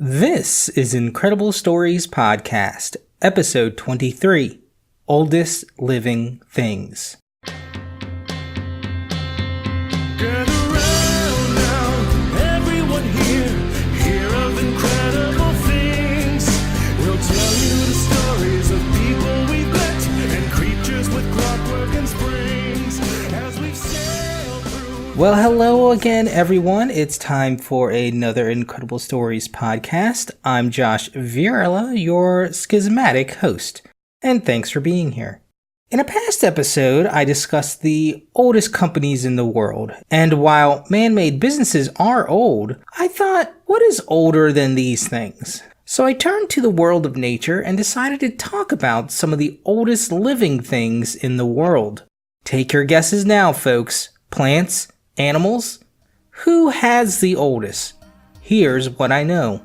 This is Incredible Stories Podcast, Episode 23, Oldest Living Things. Well, hello again, everyone. It's time for another Incredible Stories podcast. I'm Josh Virela, your schismatic host, and thanks for being here. In a past episode, I discussed the oldest companies in the world, and while man-made businesses are old, I thought, what is older than these things? So I turned to the world of nature and decided to talk about some of the oldest living things in the world. Take your guesses now, folks. Plants? Animals? Who has the oldest? Here's what I know.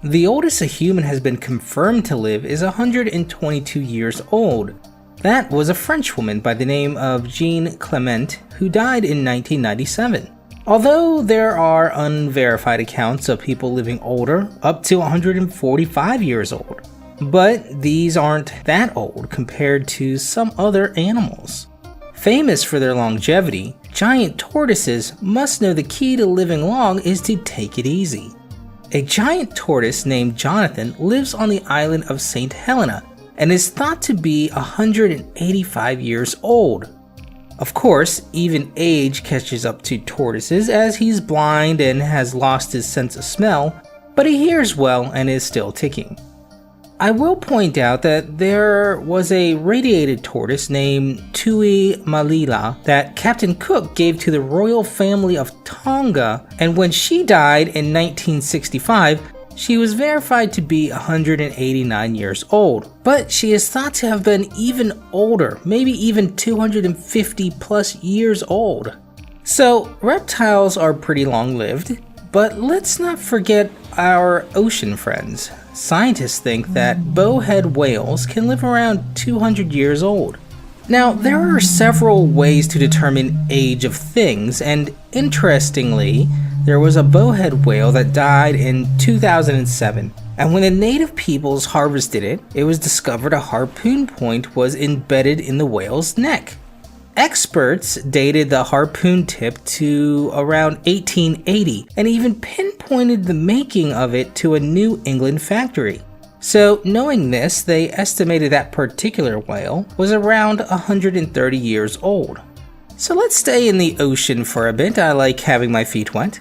The oldest a human has been confirmed to live is 122 years old. That was a French woman by the name of Jeanne Clement, who died in 1997. Although there are unverified accounts of people living older, up to 145 years old. But these aren't that old compared to some other animals. Famous for their longevity, giant tortoises must know the key to living long is to take it easy. A giant tortoise named Jonathan lives on the island of St. Helena and is thought to be 185 years old. Of course, even age catches up to tortoises as he's blind and has lost his sense of smell, but he hears well and is still ticking. I will point out that there was a radiated tortoise named Tui Malila that Captain Cook gave to the royal family of Tonga, and when she died in 1965, she was verified to be 189 years old. But she is thought to have been even older, maybe even 250 plus years old. So reptiles are pretty long-lived, but let's not forget our ocean friends. Scientists think that bowhead whales can live around 200 years old. Now, there are several ways to determine age of things, and interestingly, there was a bowhead whale that died in 2007, and when the native peoples harvested it, it was discovered a harpoon point was embedded in the whale's neck. Experts dated the harpoon tip to around 1880 and even pinpointed the making of it to a New England factory. So knowing this, they estimated that particular whale was around 130 years old. So let's stay in the ocean for a bit. I like having my feet wet.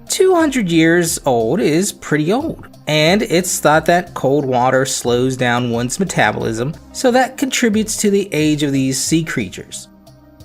200 years old is pretty old, and it's thought that cold water slows down one's metabolism, so that contributes to the age of these sea creatures.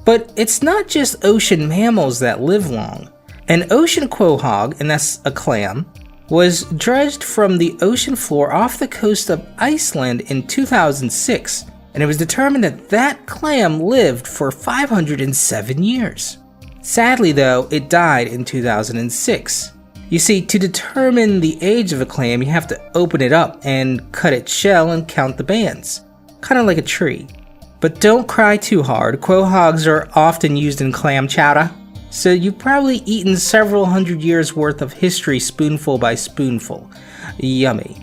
But it's not just ocean mammals that live long. An ocean quahog, and that's a clam, was dredged from the ocean floor off the coast of Iceland in 2006, and it was determined that that clam lived for 507 years. Sadly though, it died in 2006. You see, to determine the age of a clam, you have to open it up and cut its shell and count the bands, kind of like a tree. But don't cry too hard, quahogs are often used in clam chowder, so you've probably eaten several hundred years worth of history spoonful by spoonful. Yummy.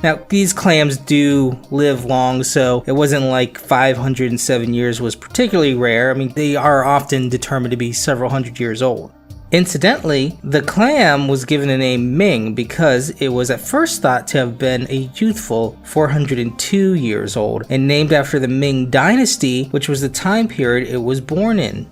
Now, these clams do live long, so it wasn't like 507 years was particularly rare. I mean, they are often determined to be several hundred years old. Incidentally, the clam was given the name Ming because it was at first thought to have been a youthful 402 years old and named after the Ming Dynasty, which was the time period it was born in.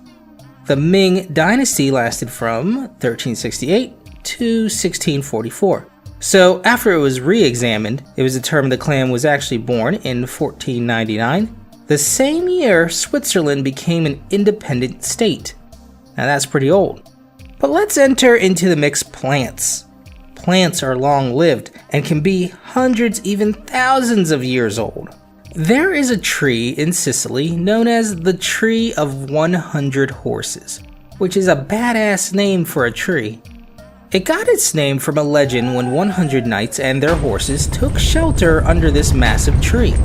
The Ming Dynasty lasted from 1368 to 1644. So after it was re-examined, it was determined the clam was actually born in 1499. The same year, Switzerland became an independent state. Now that's pretty old. But let's enter into the mix plants. Plants are long-lived and can be hundreds, even thousands of years old. There is a tree in Sicily known as the Tree of 100 Horses, which is a badass name for a tree. It got its name from a legend when 100 knights and their horses took shelter under this massive tree,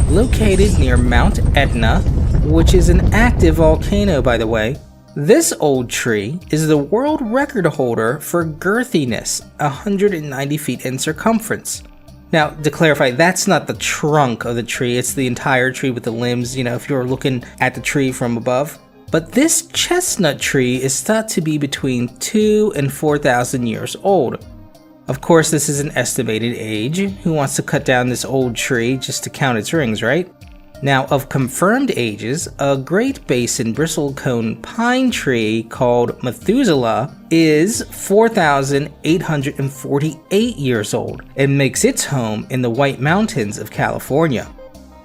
located near Mount Etna, which is an active volcano by the way, This old tree is the world record holder for girthiness, 190 feet in circumference. Now, to clarify, that's not the trunk of the tree, it's the entire tree with the limbs, if you're looking at the tree from above. But this chestnut tree is thought to be between 2,000 and 4,000 years old. Of course, this is an estimated age. Who wants to cut down this old tree just to count its rings, right? Now, of confirmed ages, a Great Basin bristlecone pine tree called Methuselah is 4,848 years old and makes its home in the White Mountains of California.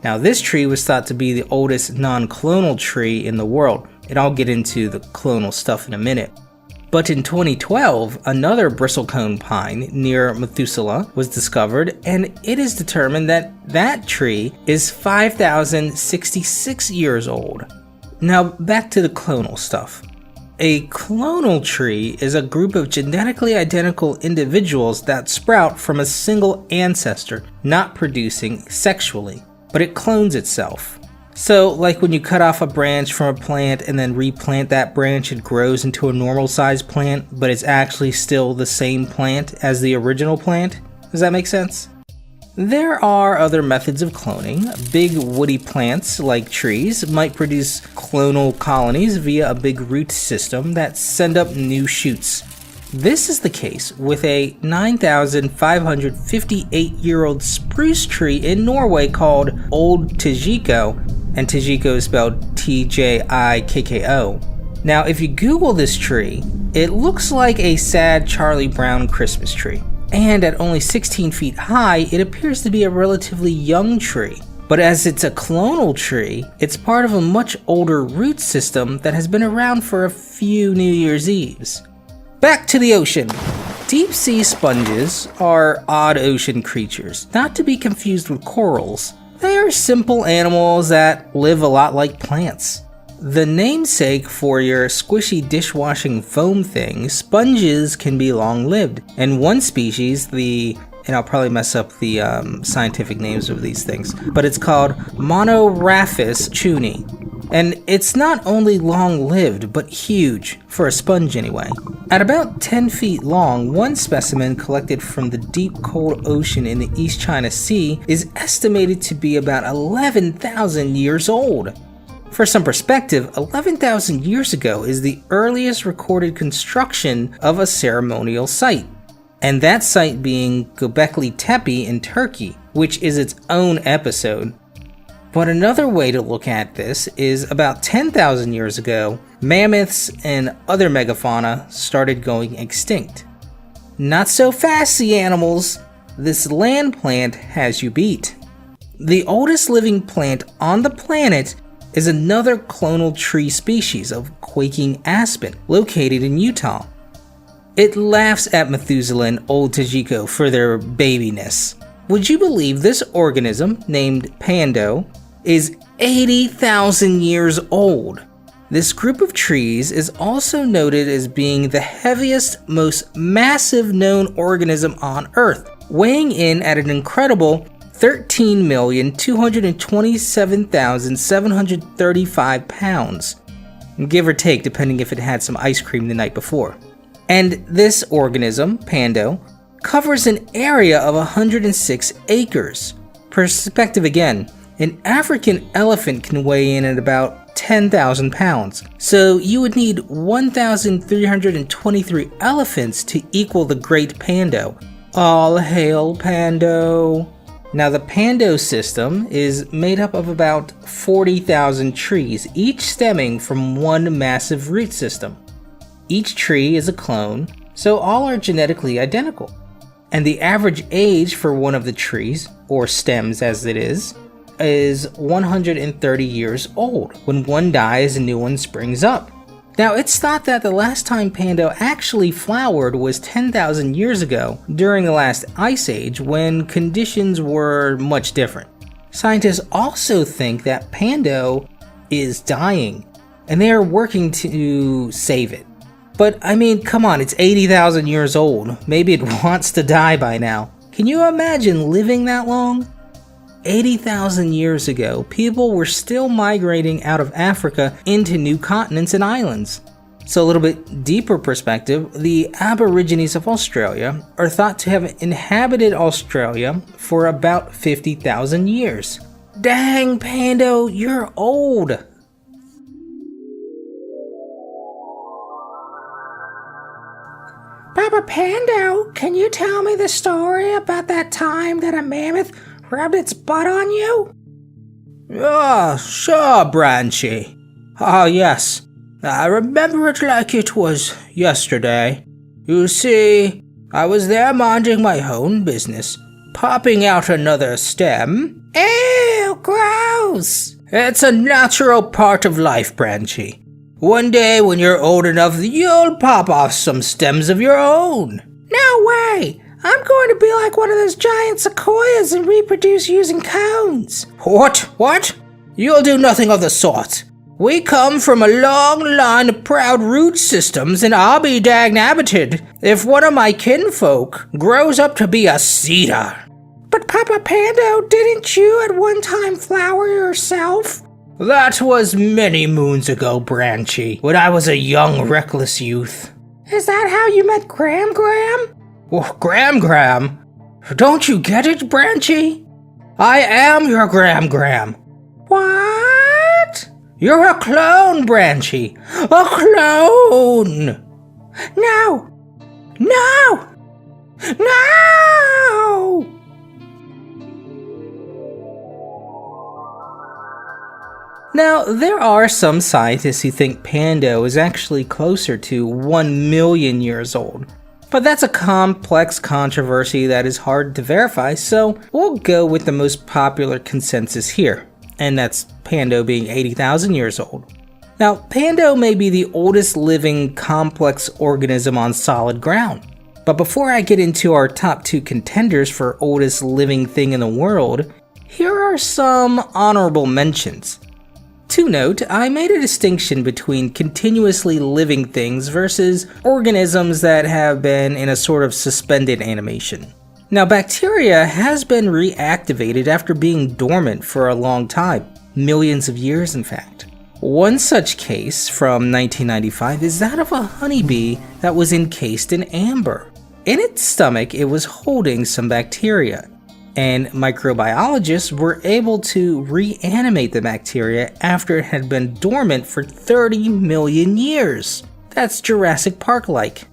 Now, this tree was thought to be the oldest non-clonal tree in the world, and I'll get into the clonal stuff in a minute. But in 2012, another bristlecone pine near Methuselah was discovered, and it is determined that that tree is 5,066 years old. Now back to the clonal stuff. A clonal tree is a group of genetically identical individuals that sprout from a single ancestor, not producing sexually, but it clones itself. So, like when you cut off a branch from a plant and then replant that branch, it grows into a normal sized plant, but it's actually still the same plant as the original plant? Does that make sense? There are other methods of cloning. Big woody plants, like trees, might produce clonal colonies via a big root system that send up new shoots. This is the case with a 9,558-year-old spruce tree in Norway called Old Tjiko, and Tjiko is spelled Tjikko. Now, if you Google this tree, it looks like a sad Charlie Brown Christmas tree. And at only 16 feet high, it appears to be a relatively young tree. But as it's a clonal tree, it's part of a much older root system that has been around for a few New Year's Eves. Back to the ocean. Deep sea sponges are odd ocean creatures, not to be confused with corals. They are simple animals that live a lot like plants. The namesake for your squishy dishwashing foam thing, sponges can be long-lived. And one species, and I'll probably mess up the scientific names of these things, but it's called Monoraphis chuni. And it's not only long-lived, but huge, for a sponge anyway. At about 10 feet long, one specimen collected from the deep cold ocean in the East China Sea is estimated to be about 11,000 years old. For some perspective, 11,000 years ago is the earliest recorded construction of a ceremonial site. And that site being Göbekli Tepe in Turkey, which is its own episode. But another way to look at this is about 10,000 years ago, mammoths and other megafauna started going extinct. Not so fast, sea animals! This land plant has you beat. The oldest living plant on the planet is another clonal tree species of quaking aspen, located in Utah. It laughs at Methuselah and Old Tjiko for their babiness. Would you believe this organism, named Pando, is 80,000 years old? This group of trees is also noted as being the heaviest, most massive known organism on Earth, weighing in at an incredible 13,227,735 pounds, give or take depending if it had some ice cream the night before. And this organism, Pando, covers an area of 106 acres. Perspective again, an African elephant can weigh in at about 10,000 pounds, so you would need 1,323 elephants to equal the Great Pando. All hail Pando! Now the Pando system is made up of about 40,000 trees, each stemming from one massive root system. Each tree is a clone, so all are genetically identical. And the average age for one of the trees, or stems as it is 130 years old. When one dies, a new one springs up. Now, it's thought that the last time Pando actually flowered was 10,000 years ago, during the last ice age, when conditions were much different. Scientists also think that Pando is dying, and they are working to save it. But, I mean, come on, it's 80,000 years old. Maybe it wants to die by now. Can you imagine living that long? 80,000 years ago, people were still migrating out of Africa into new continents and islands. So a little bit deeper perspective, the Aborigines of Australia are thought to have inhabited Australia for about 50,000 years. Dang, Pando, you're old! Papa Pando, can you tell me the story about that time that a mammoth rubbed its butt on you? Sure, Branchy. Yes. I remember it like it was yesterday. You see, I was there minding my own business, popping out another stem. Ew, gross! It's a natural part of life, Branchy. One day when you're old enough, you'll pop off some stems of your own. No way! I'm going to be like one of those giant sequoias and reproduce using cones. What? You'll do nothing of the sort. We come from a long line of proud root systems, and I'll be dagnabited if one of my kinfolk grows up to be a cedar. But Papa Pando, didn't you at one time flower yourself? That was many moons ago, Branchy, when I was a young, reckless youth. Is that how you met Gram Gram? Oh, Gram? Don't you get it, Branchy? I am your Gram. What? You're a clone, Branchy. A clone! No! Now, there are some scientists who think Pando is actually closer to 1 million years old. But that's a complex controversy that is hard to verify, so we'll go with the most popular consensus here, and that's Pando being 80,000 years old. Now, Pando may be the oldest living complex organism on solid ground. But before I get into our top 2 contenders for oldest living thing in the world, here are some honorable mentions. To note, I made a distinction between continuously living things versus organisms that have been in a sort of suspended animation. Now, bacteria has been reactivated after being dormant for a long time, millions of years in fact. One such case from 1995 is that of a honeybee that was encased in amber. In its stomach, it was holding some bacteria, and microbiologists were able to reanimate the bacteria after it had been dormant for 30 million years. That's Jurassic Park-like.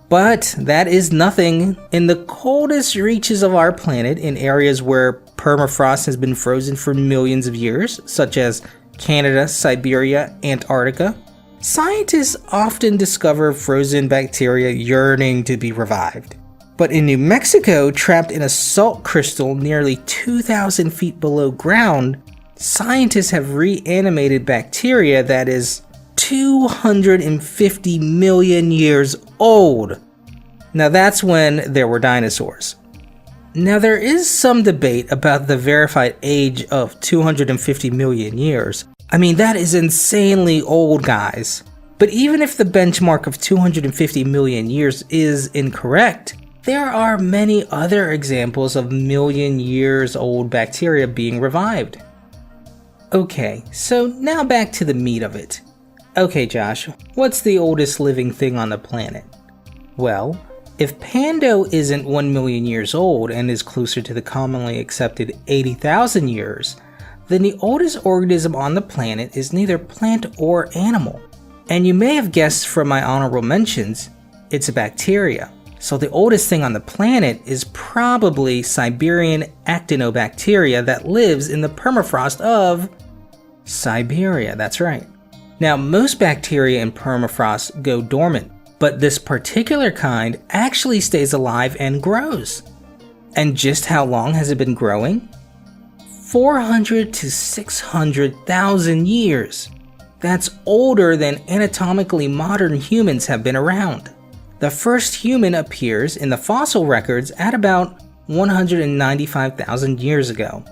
But that is nothing. In the coldest reaches of our planet, in areas where permafrost has been frozen for millions of years, such as Canada, Siberia, Antarctica, scientists often discover frozen bacteria yearning to be revived. But in New Mexico, trapped in a salt crystal nearly 2,000 feet below ground, scientists have reanimated bacteria that is 250 million years old. Now that's when there were dinosaurs. Now there is some debate about the verified age of 250 million years. I mean, that is insanely old, guys. But even if the benchmark of 250 million years is incorrect, there are many other examples of million years old bacteria being revived. Okay, so now back to the meat of it. Okay, Josh, what's the oldest living thing on the planet? Well, if Pando isn't 1 million years old and is closer to the commonly accepted 80,000 years, then the oldest organism on the planet is neither plant or animal. And you may have guessed from my honorable mentions, it's a bacteria. So the oldest thing on the planet is probably Siberian Actinobacteria that lives in the permafrost of Siberia, that's right. Now, most bacteria in permafrost go dormant, but this particular kind actually stays alive and grows. And just how long has it been growing? 400 to 600,000 years. That's older than anatomically modern humans have been around. The first human appears in the fossil records at about 195,000 years ago.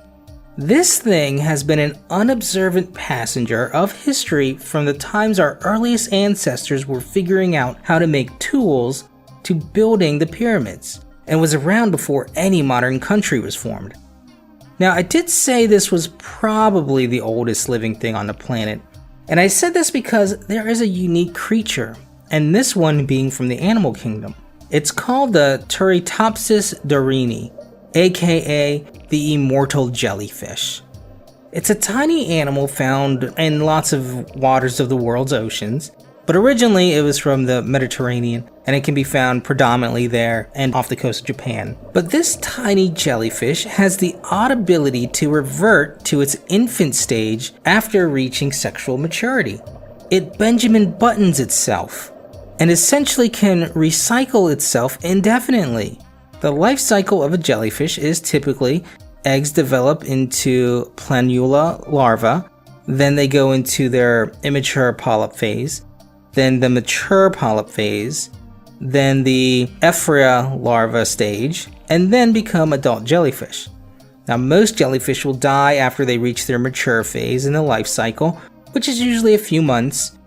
This thing has been an unobservant passenger of history from the times our earliest ancestors were figuring out how to make tools to building the pyramids, and was around before any modern country was formed. Now, I did say this was probably the oldest living thing on the planet, And I said this because there is a unique creature, and this one being from the animal kingdom. It's called the Turritopsis Dharini, aka the Immortal Jellyfish. It's a tiny animal found in lots of waters of the world's oceans, but originally it was from the Mediterranean, and it can be found predominantly there and off the coast of Japan. But this tiny jellyfish has the odd ability to revert to its infant stage after reaching sexual maturity. It Benjamin Buttons itself, and essentially can recycle itself indefinitely. The life cycle of a jellyfish is typically eggs develop into planula larvae, then they go into their immature polyp phase, then the mature polyp phase, then the ephria larva stage, and then become adult jellyfish. Now, most jellyfish will die after they reach their mature phase in the life cycle, which is usually a few months,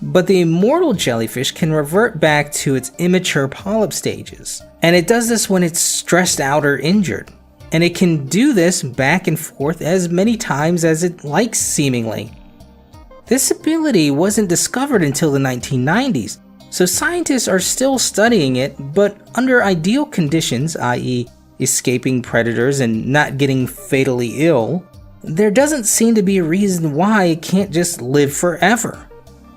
but the immortal jellyfish can revert back to its immature polyp stages. And it does this when it's stressed out or injured. And it can do this back and forth as many times as it likes, seemingly. This ability wasn't discovered until the 1990s, so scientists are still studying it, but under ideal conditions, i.e. escaping predators and not getting fatally ill, there doesn't seem to be a reason why it can't just live forever.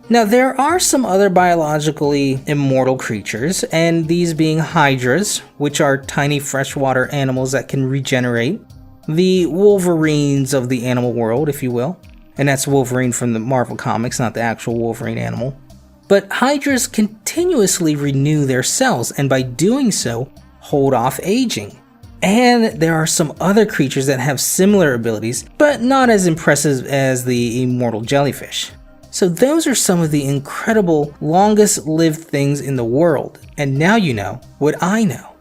Now, there are some other biologically immortal creatures, and these being Hydras, which are tiny freshwater animals that can regenerate, the Wolverines of the animal world, if you will, and that's Wolverine from the Marvel comics, not the actual Wolverine animal. But Hydras continuously renew their cells, and by doing so, hold off aging. And there are some other creatures that have similar abilities, but not as impressive as the immortal jellyfish. So those are some of the incredible, longest-lived things in the world, and now you know what I know.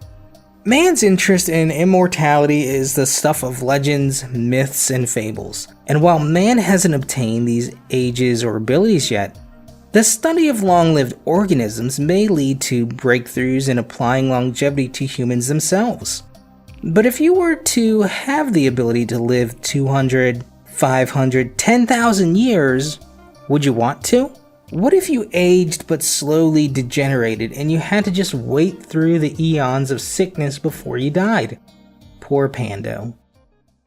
Man's interest in immortality is the stuff of legends, myths, and fables. And while man hasn't obtained these ages or abilities yet, the study of long-lived organisms may lead to breakthroughs in applying longevity to humans themselves. But if you were to have the ability to live 200, 500, 10,000 years, would you want to? What if you aged but slowly degenerated and you had to just wait through the eons of sickness before you died? Poor Pando.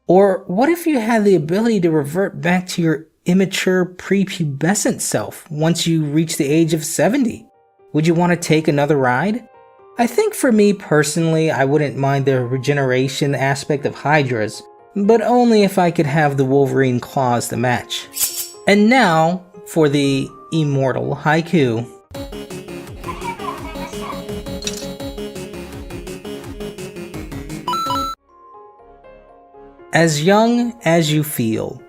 Or what if you had the ability to revert back to your immature prepubescent self once you reach the age of 70? Would you want to take another ride? I think for me personally, I wouldn't mind the regeneration aspect of Hydras, but only if I could have the Wolverine claws to match. And now, for the Immortal haiku. As young as you feel,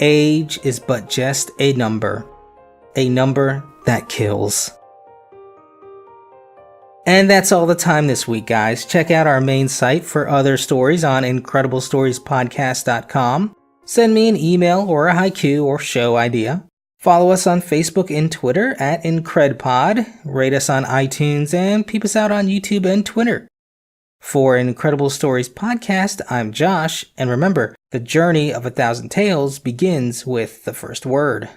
age is but just a number that kills. And that's all the time this week, guys. Check out our main site for other stories on IncredibleStoriesPodcast.com. Send me an email or a haiku or show idea. Follow us on Facebook and Twitter at IncredPod, rate us on iTunes, and peep us out on YouTube and Twitter. For Incredible Stories Podcast, I'm Josh, and remember, the journey of 1,000 tales begins with the first word.